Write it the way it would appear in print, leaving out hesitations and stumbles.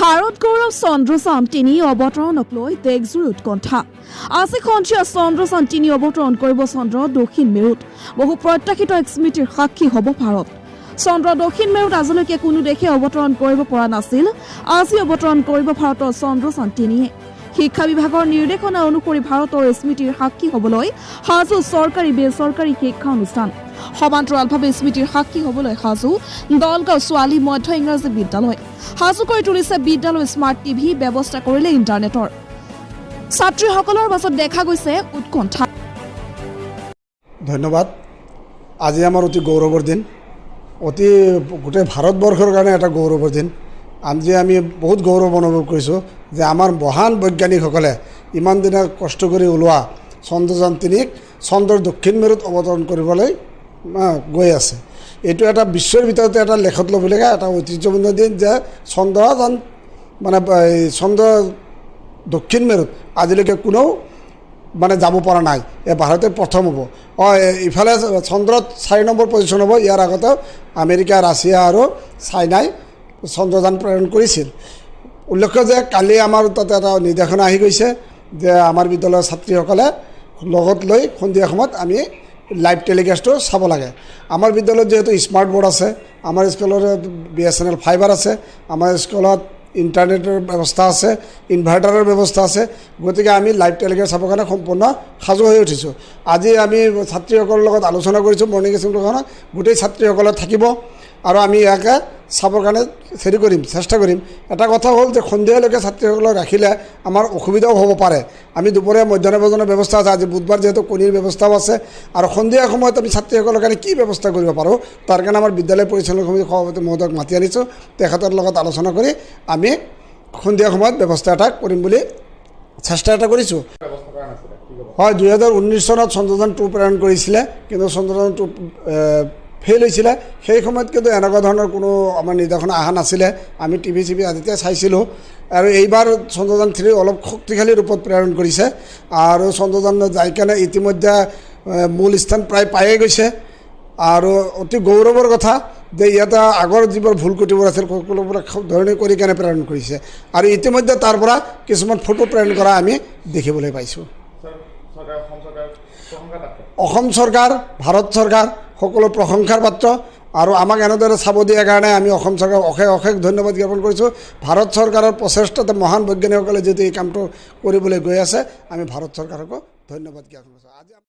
ভাৰত গৌৰৱ চন্দ্ৰযান ৩ অবতৰণক লৈ দেশজুৰি উৎকণ্ঠা। আজি সন্ধিয়া চন্দ্ৰযান ৩ অবতৰণ কৰিব চন্দ্ৰৰ দক্ষিণ মেৰুত। বহু প্ৰত্যাশিত এক স্মৃতিৰ সাক্ষী হ'ব ভাৰত। চন্দ্ৰৰ দক্ষিণ মেৰুত আজিলৈকে কোনো দেশে অৱতৰণ কৰিব পৰা নাছিল। আজি অৱতৰণ কৰিব ভাৰতৰ চন্দ্ৰযান ৩। শিক্ষা বিভাগৰ নিৰ্দেশনা অনুসৰি ভাৰতৰ স্মৃতিৰ সাক্ষী হ'বলৈ সাজু চৰকাৰী বেচৰকাৰী শিক্ষা অনুষ্ঠান। সমান্তৰালভাৱে স্মৃতিৰ সাক্ষী হ'বলৈ সাজু দলগাঁও ছোৱালী মধ্য ইংৰাজী বিদ্যালয়। সাজু কৰি তুলিছে বিদ্যালয় স্মাৰ্ট টিভি ব্যৱস্থা কৰিলে ইণ্টাৰনেটৰ। ছাত্ৰীসকলৰ মাজত দেখা গৈছে উৎকণ্ঠা। ধন্যবাদ। আজি আমাৰ অতি গৌৰৱৰ দিন, অতি গোটেই ভাৰতবৰ্ষৰ কাৰণে এটা গৌৰৱৰ দিন। আজি আমি বহুত গৌৰৱ অনুভৱ কৰিছোঁ যে আমাৰ মহান বৈজ্ঞানিকসকলে ইমান দিনে কষ্ট কৰি ওলোৱা চন্দ্ৰযান ৩ক চন্দ্ৰৰ দক্ষিণ মেৰুত অৱতৰণ কৰিবলৈ গৈ আছে। এইটো এটা বিশ্বৰ ভিতৰতে এটা লেখত ল'বলগীয়া এটা ঐতিহ্যপূৰ্ণ দিন যে চন্দ্ৰযান চন্দ্ৰ দক্ষিণ মেৰুত আজিলৈকে কোনেও যাব পৰা নাই। ভাৰতে প্ৰথম হ'ব। ইফালে চন্দ্ৰত ৪ নম্বৰ পজিশ্যন হ'ব। ইয়াৰ আগতে আমেৰিকা, ৰাছিয়া আৰু চাইনাই চন্দ্ৰযান প্ৰেৰণ কৰিছিল। উল্লেখ্য যে কালি আমাৰ তাতে এটা নিৰ্দেশনা আহি গৈছে যে আমাৰ বিদ্যালয়ৰ ছাত্ৰীসকলে লগত লৈ সন্ধিয়া সময়ত আমি লাইভ টেলিকাষ্টটো চাব লাগে। আমাৰ বিদ্যালয়ত যিহেতু স্মাৰ্ট বৰ্ড আছে, আমাৰ স্কুলত BSNL ফাইবাৰ আছে, আমাৰ স্কুলত ইণ্টাৰনেটৰ ব্যৱস্থা আছে, ইনভাৰ্টাৰৰ ব্যৱস্থা আছে। গতিকে আমি লাইভ টেলিকাষ্ট চাবৰ কাৰণে সম্পূৰ্ণ সাজু হৈ উঠিছোঁ। আজি আমি ছাত্ৰীসকলৰ লগত আলোচনা কৰিছোঁ। মৰ্ণিং এছেম্বলিখনত গোটেই ছাত্ৰীসকলে থাকিব আৰু আমি ইয়াকে চাবৰ কাৰণে চেষ্টা কৰিম। এটা কথা হ'ল যে সন্ধিয়ালৈকে ছাত্ৰীসকলক ৰাখিলে আমাৰ অসুবিধাও হ'ব পাৰে। আমি দুপৰীয়া মধ্যাহ্ন ভোজনৰ ব্যৱস্থা আছে। আজি বুধবাৰ যিহেতু কণীৰ ব্যৱস্থাও আছে। আৰু সন্ধিয়া সময়ত আমি ছাত্ৰীসকলৰ কাৰণে কি ব্যৱস্থা কৰিব পাৰোঁ তাৰ কাৰণে আমাৰ বিদ্যালয় পৰিচালনা সমিতিৰ সভাপতি মহোদয়ক মাতি আনিছোঁ। তেখেতৰ লগত আলোচনা কৰি আমি সন্ধিয়া সময়ত ব্যৱস্থা এটা কৰিম বুলি চেষ্টা এটা কৰিছোঁ। হয়, 2019 চনত চন্দ্ৰযান 2 প্ৰেৰণ কৰিছিলে, কিন্তু চন্দ্ৰযান 2 ফেইল হৈছিলে। সেই সময়ত কিন্তু এনেকুৱা ধৰণৰ কোনো আমাৰ নিৰ্দেশনা অহা নাছিলে। আমি টিভি আদিতে চাইছিলোঁ। আৰু এইবাৰ চন্দ্ৰযান 3 অলপ শক্তিশালী ৰূপত প্ৰেৰণ কৰিছে আৰু চন্দ্ৰযান যাই কেনে ইতিমধ্যে মূল স্থান প্ৰায় পায়ে গৈছে। আৰু অতি গৌৰৱৰ কথা যে ইয়াতে আগৰ যিবোৰ ভুল ক্ৰুটিবোৰ আছিল সকলোবোৰ ধৰণে কৰি কেনে প্ৰেৰণ কৰিছে। আৰু ইতিমধ্যে তাৰ পৰা কিছুমান ফটো প্ৰেৰণ কৰা আমি দেখিবলৈ পাইছোঁ। অসম চৰকাৰ, ভাৰত চৰকাৰ সকলো প্ৰশংসাৰ পাত্ৰ। আৰু আমাক এনেদৰে চাব দিয়াৰ কাৰণে আমি অসম চৰকাৰক অশেষ ধন্যবাদ জ্ঞাপন কৰিছোঁ। ভাৰত চৰকাৰৰ প্ৰচেষ্টাতে মহান বৈজ্ঞানিকসকলে যিহেতু এই কামটো কৰিবলৈ গৈ আছে, আমি ভাৰত চৰকাৰকো ধন্যবাদ জ্ঞাপন কৰিছোঁ। আজি